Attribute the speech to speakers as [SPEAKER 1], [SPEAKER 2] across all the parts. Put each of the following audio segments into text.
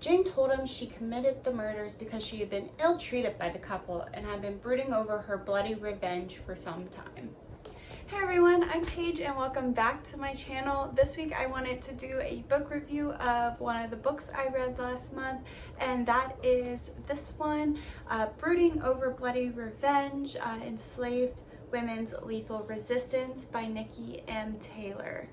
[SPEAKER 1] Jane told him she committed the murders because she had been ill-treated by the couple and had been brooding over her bloody revenge for some time. Hey everyone, I'm Paige and welcome back to my channel. This week I wanted to do a book review of one of the books I read last month, and that is this one, Brooding Over Bloody Revenge, Enslaved Women's Lethal Resistance by Nikki Taylor.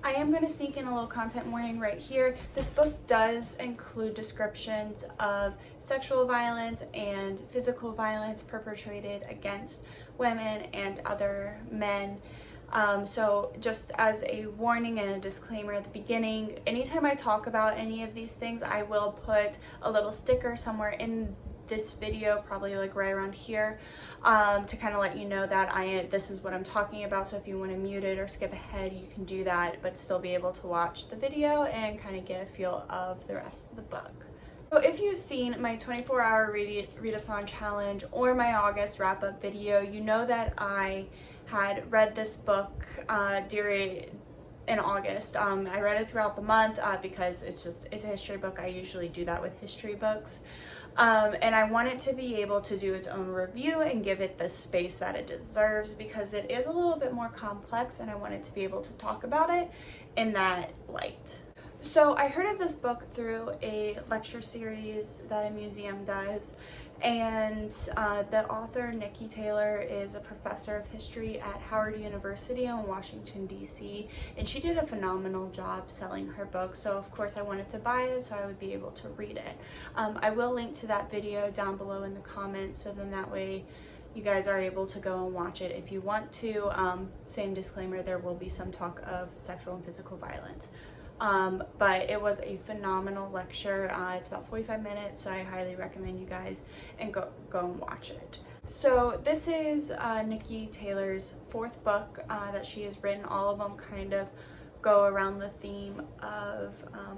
[SPEAKER 1] I am going to sneak in a little content warning right here. This book does include descriptions of sexual violence and physical violence perpetrated against women and other men. So just as a warning and a disclaimer at the beginning, anytime I talk about any of these things, I will put a little sticker somewhere in this video, probably like right around here, to kind of let you know that this is what I'm talking about. So if you want to mute it or skip ahead, you can do that, but still be able to watch the video and kind of get a feel of the rest of the book. So if you've seen my 24-hour readathon challenge or my August wrap-up video, you know that I had read this book in August. I read it throughout the month because it's a history book. I usually do that with history books. And I want it to be able to do its own review and give it the space that it deserves because it is a little bit more complex and I want it to be able to talk about it in that light. So I heard of this book through a lecture series that a museum does, and the author Nikki Taylor is a professor of history at Howard University in Washington DC, and she did a phenomenal job selling her book, so of course I wanted to buy it so I would be able to read it. I will link to that video down below in the comments, so then that way you guys are able to go and watch it if you want to. Same disclaimer, there will be some talk of sexual and physical violence. But it was a phenomenal lecture. It's about 45 minutes, so I highly recommend you guys and go and watch it. So this is Nikki Taylor's fourth book that she has written. All of them kind of go around the theme of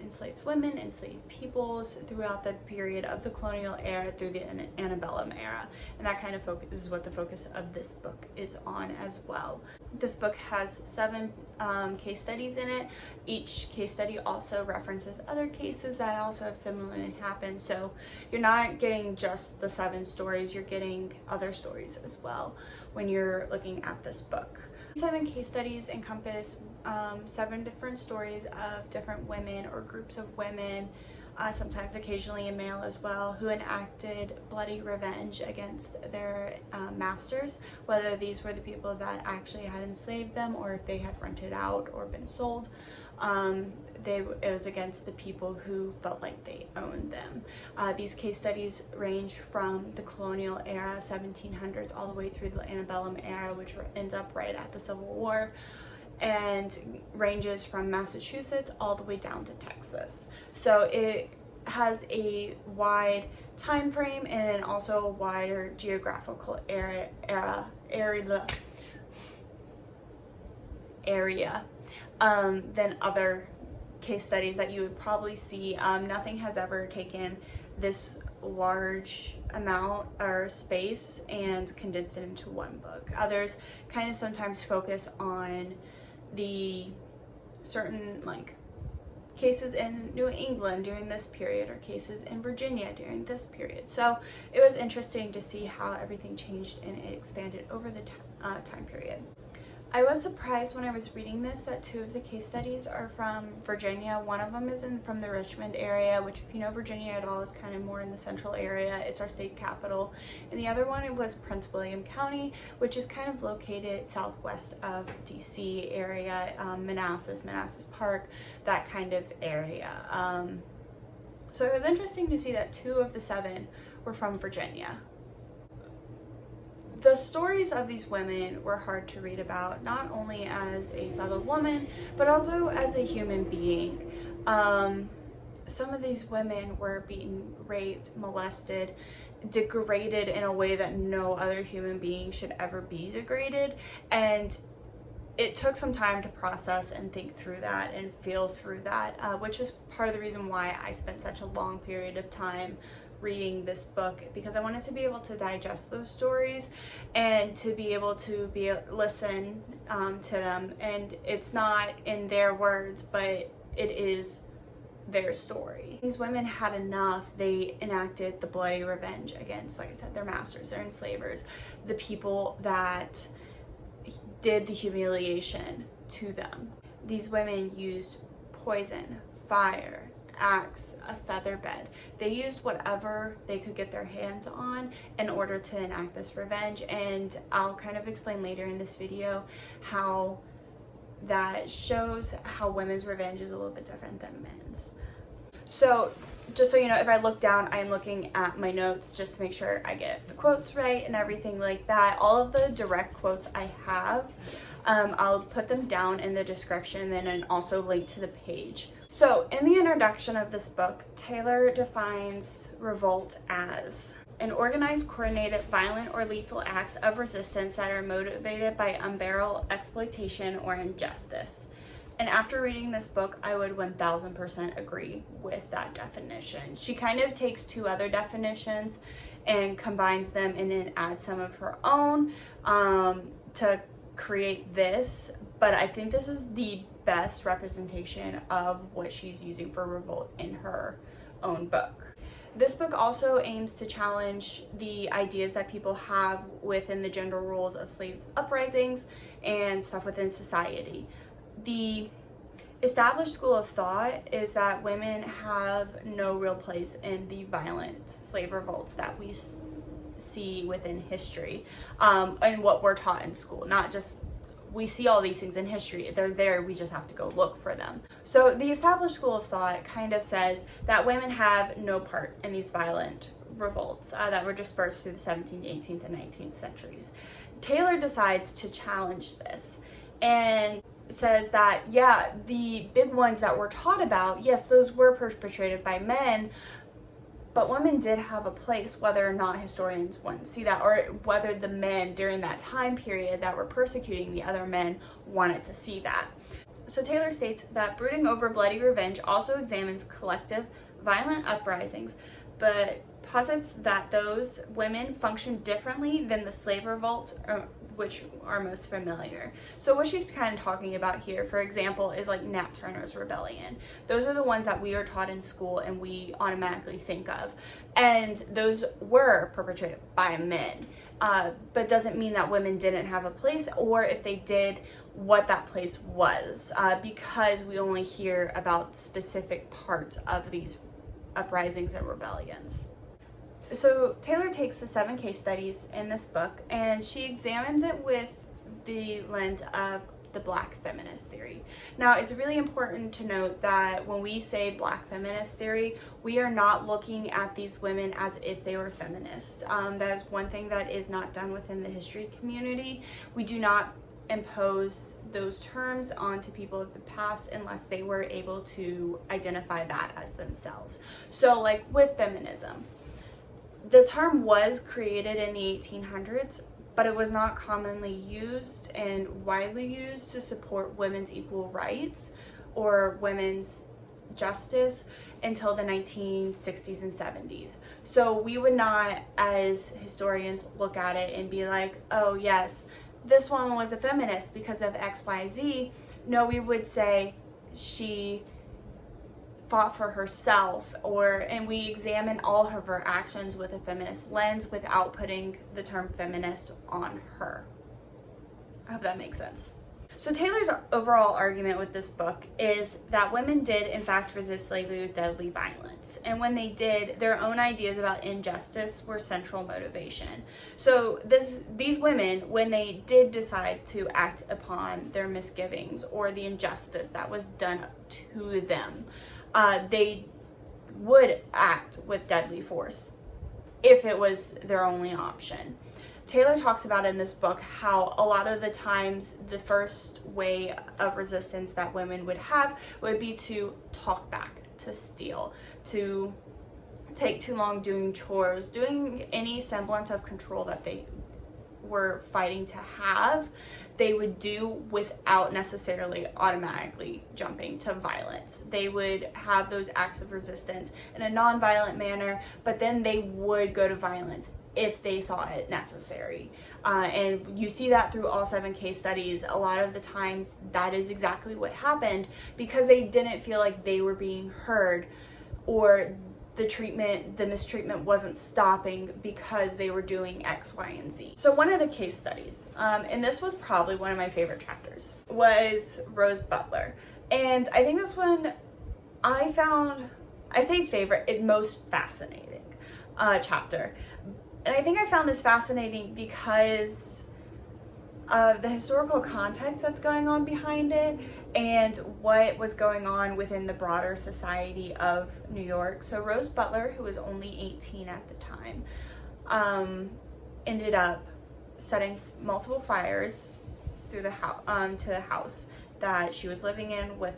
[SPEAKER 1] enslaved women, enslaved peoples throughout the period of the colonial era through the antebellum era, and that kind of is what the focus of this book is on as well. This book has 7 case studies in it. Each case study also references other cases that also have similarly happened, so you're not getting just the 7 stories, you're getting other stories as well when you're looking at this book. 7 case studies encompass 7 different stories of different women or groups of women, sometimes occasionally a male as well, who enacted bloody revenge against their masters, whether these were the people that actually had enslaved them or if they had rented out or been sold. It was against the people who felt like they owned them. These case studies range from the colonial era, 1700s, all the way through the antebellum era, which ends up right at the Civil War, and ranges from Massachusetts all the way down to Texas. So it has a wide time frame and also a wider geographical area than other case studies that you would probably see. Nothing has ever taken this large amount or space and condensed it into one book. Others kind of sometimes focus on the certain cases in New England during this period or cases in Virginia during this period. So it was interesting to see how everything changed and it expanded over the time period. I was surprised when I was reading this that 2 of the case studies are from Virginia. One of them is from the Richmond area, which if you know Virginia at all is kind of more in the central area. It's our state capital. And the other one, it was Prince William County, which is kind of located southwest of DC area, Manassas Park, that kind of area. So it was interesting to see that 2 of the 7 were from Virginia. The stories of these women were hard to read about, not only as a fellow woman, but also as a human being. Some of these women were beaten, raped, molested, degraded in a way that no other human being should ever be degraded, and it took some time to process and think through that and feel through that, which is part of the reason why I spent such a long period of time reading this book, because I wanted to be able to digest those stories and to be able to listen to them. And it's not in their words, but it is their story. These women had enough. They enacted the bloody revenge against, like I said, their masters, their enslavers, the people that did the humiliation to them. These women used poison, fire, axe, a feather bed. They used whatever they could get their hands on in order to enact this revenge, and I'll kind of explain later in this video how that shows how women's revenge is a little bit different than men's. So just so you know, if I look down, I'm looking at my notes just to make sure I get the quotes right and everything like that. All of the direct quotes I have, I'll put them down in the description and also link to the page. So in the introduction of this book, Taylor defines revolt as an organized, coordinated, violent, or lethal acts of resistance that are motivated by unbearable exploitation or injustice. And after reading this book, I would 1000% agree with that definition. She kind of takes two other definitions and combines them and then adds some of her own to create this. But I think this is the best representation of what she's using for revolt in her own book. This book also aims to challenge the ideas that people have within the gender roles of slaves uprisings and stuff within society. The established school of thought is that women have no real place in the violent slave revolts that we see within history, and what we're taught in school. Not just we see all these things in history, they're there, we just have to go look for them. So the established school of thought kind of says that women have no part in these violent revolts that were dispersed through the 17th, 18th, and 19th centuries. Taylor decides to challenge this and says that, yeah, the big ones that we're taught about, yes, those were perpetrated by men, but women did have a place, whether or not historians want to see that, or whether the men during that time period that were persecuting the other men wanted to see that. So Taylor states that Brooding Over Bloody Revenge also examines collective violent uprisings, but posits that those women function differently than the slave revolt, which are most familiar. So what she's kind of talking about here, for example, is like Nat Turner's rebellion. Those are the ones that we are taught in school and we automatically think of. And those were perpetrated by men. But doesn't mean that women didn't have a place, or if they did, what that place was. Because we only hear about specific parts of these uprisings and rebellions. So Taylor takes the 7 case studies in this book and she examines it with the lens of the Black feminist theory. Now, it's really important to note that when we say Black feminist theory, we are not looking at these women as if they were feminists. That is one thing that is not done within the history community. We do not impose those terms onto people of the past unless they were able to identify that as themselves. So like with feminism, the term was created in the 1800s, but it was not commonly used and widely used to support women's equal rights or women's justice until the 1960s and 70s. So we would not, as historians, look at it and be like, oh yes, this woman was a feminist because of X, Y, Z. No, we would say she fought for herself, and we examine all of her actions with a feminist lens without putting the term feminist on her. I hope that makes sense. So Taylor's overall argument with this book is that women did in fact resist slavery with deadly violence, and when they did, their own ideas about injustice were central motivation. So these women, when they did decide to act upon their misgivings or the injustice that was done to them, they would act with deadly force if it was their only option. Taylor talks about in this book how a lot of the times the first way of resistance that women would have would be to talk back, to steal, to take too long doing chores, doing any semblance of control that they were fighting to have, they would do without necessarily automatically jumping to violence. They would have those acts of resistance in a non-violent manner, but then they would go to violence if they saw it necessary. And you see that through all 7 case studies. A lot of the times that is exactly what happened, because they didn't feel like they were being heard, or the mistreatment wasn't stopping because they were doing X, Y, and Z. So one of the case studies, and this was probably one of my favorite chapters, was Rose Butler. And I think this one I say favorite, most fascinating chapter. And I think I found this fascinating because of the historical context that's going on behind it and what was going on within the broader society of New York. So Rose Butler, who was only 18 at the time, ended up setting multiple fires through the to the house that she was living in with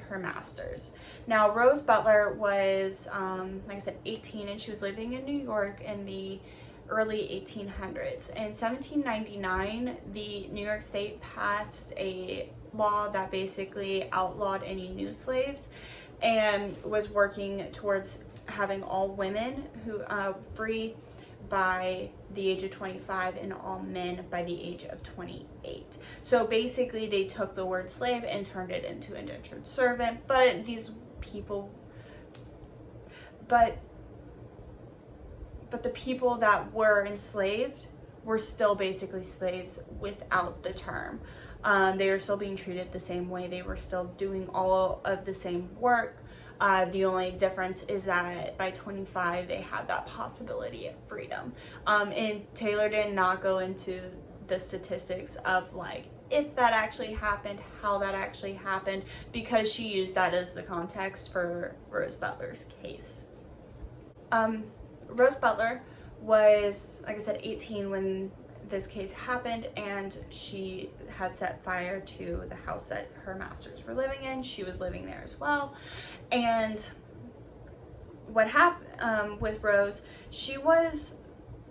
[SPEAKER 1] her masters. Now, Rose Butler was, like I said, 18, and she was living in New York in the early 1800s. In 1799, the New York State passed a law that basically outlawed any new slaves and was working towards having all women who free by the age of 25 and all men by the age of 28. So basically they took the word slave and turned it into indentured servant, but these people, but the people that were enslaved were still basically slaves without the term. They were still being treated the same way. They were still doing all of the same work. The only difference is that by 25, they had that possibility of freedom. And Taylor did not go into the statistics of like, if that actually happened, how that actually happened, because she used that as the context for Rose Butler's case. Rose Butler was, like I said, 18 when this case happened, and she had set fire to the house that her masters were living in. She was living there as well. And what happened with Rose, she was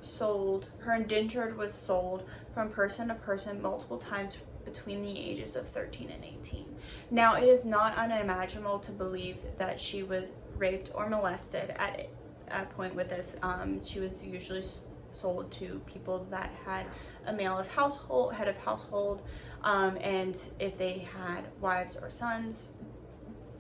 [SPEAKER 1] sold, her indentured was sold from person to person multiple times between the ages of 13 and 18. Now, it is not unimaginable to believe that she was raped or molested at a point with this. She was usually sold to people that had a head of household, and if they had wives or sons,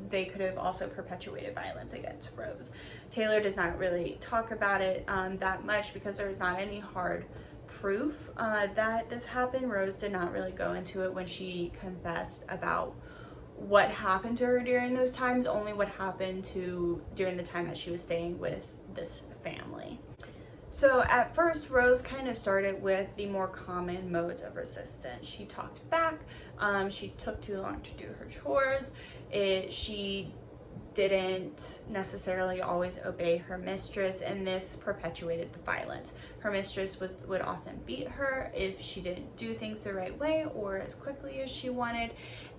[SPEAKER 1] they could have also perpetuated violence against Rose. Taylor does not really talk about it that much because there is not any hard proof that this happened. Rose did not really go into it when she confessed about what happened to her during those times, only what happened during the time that she was staying with this family. So at first, Rose kind of started with the more common modes of resistance. She talked back, she took too long to do her chores, she didn't necessarily always obey her mistress, and this perpetuated the violence. Her mistress would often beat her if she didn't do things the right way or as quickly as she wanted,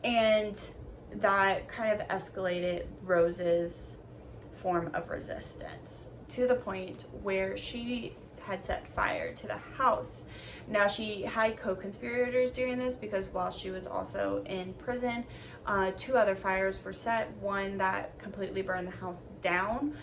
[SPEAKER 1] and that kind of escalated Rose's form of resistance to the point where she had set fire to the house. Now, she had co-conspirators during this because while she was also in prison, 2 other fires were set, one that completely burned the house down,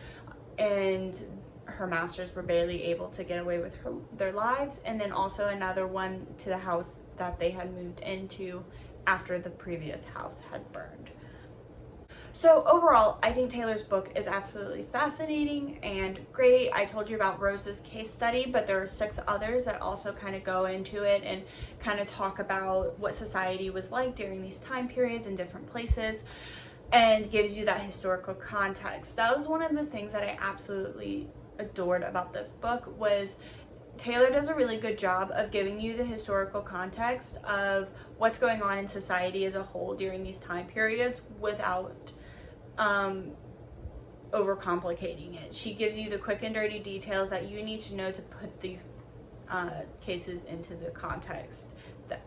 [SPEAKER 1] and her masters were barely able to get away with their lives, and then also another one to the house that they had moved into after the previous house had burned. So overall, I think Taylor's book is absolutely fascinating and great. I told you about Rose's case study, but there are 6 others that also kind of go into it and kind of talk about what society was like during these time periods in different places, and gives you that historical context. That was one of the things that I absolutely adored about this book, was Taylor does a really good job of giving you the historical context of what's going on in society as a whole during these time periods without overcomplicating it. She gives you the quick and dirty details that you need to know to put these cases into the context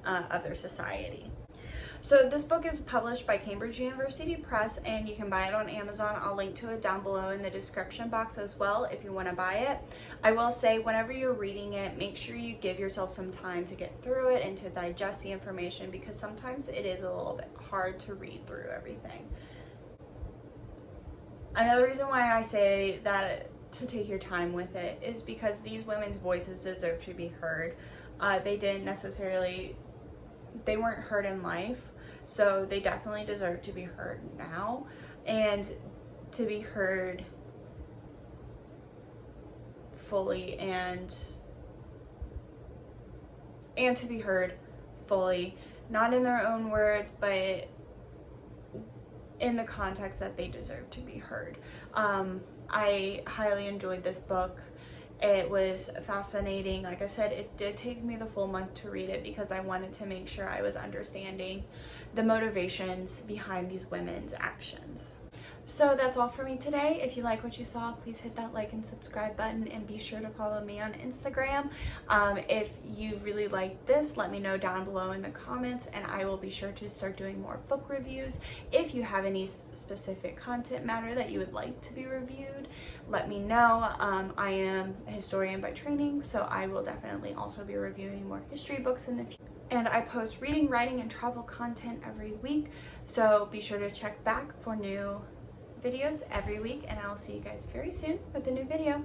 [SPEAKER 1] of their society. So this book is published by Cambridge University Press, and you can buy it on Amazon. I'll link to it down below in the description box as well if you want to buy it. I will say, whenever you're reading it, make sure you give yourself some time to get through it and to digest the information, because sometimes it is a little bit hard to read through everything. Another reason why I say that to take your time with it is because these women's voices deserve to be heard. They weren't heard in life, so they definitely deserve to be heard now, and to be heard fully, and to be heard fully, not in their own words, but in the context that they deserve to be heard. I highly enjoyed this book. It was fascinating. Like I said, it did take me the full month to read it because I wanted to make sure I was understanding the motivations behind these women's actions. So that's all for me today. If you like what you saw, please hit that like and subscribe button, and be sure to follow me on Instagram. If you really like this, let me know down below in the comments, and I will be sure to start doing more book reviews. If you have any specific content matter that you would like to be reviewed, let me know. I am a historian by training, so I will definitely also be reviewing more history books in the future. And I post reading, writing, and travel content every week, so be sure to check back for new videos every week, and I'll see you guys very soon with a new video.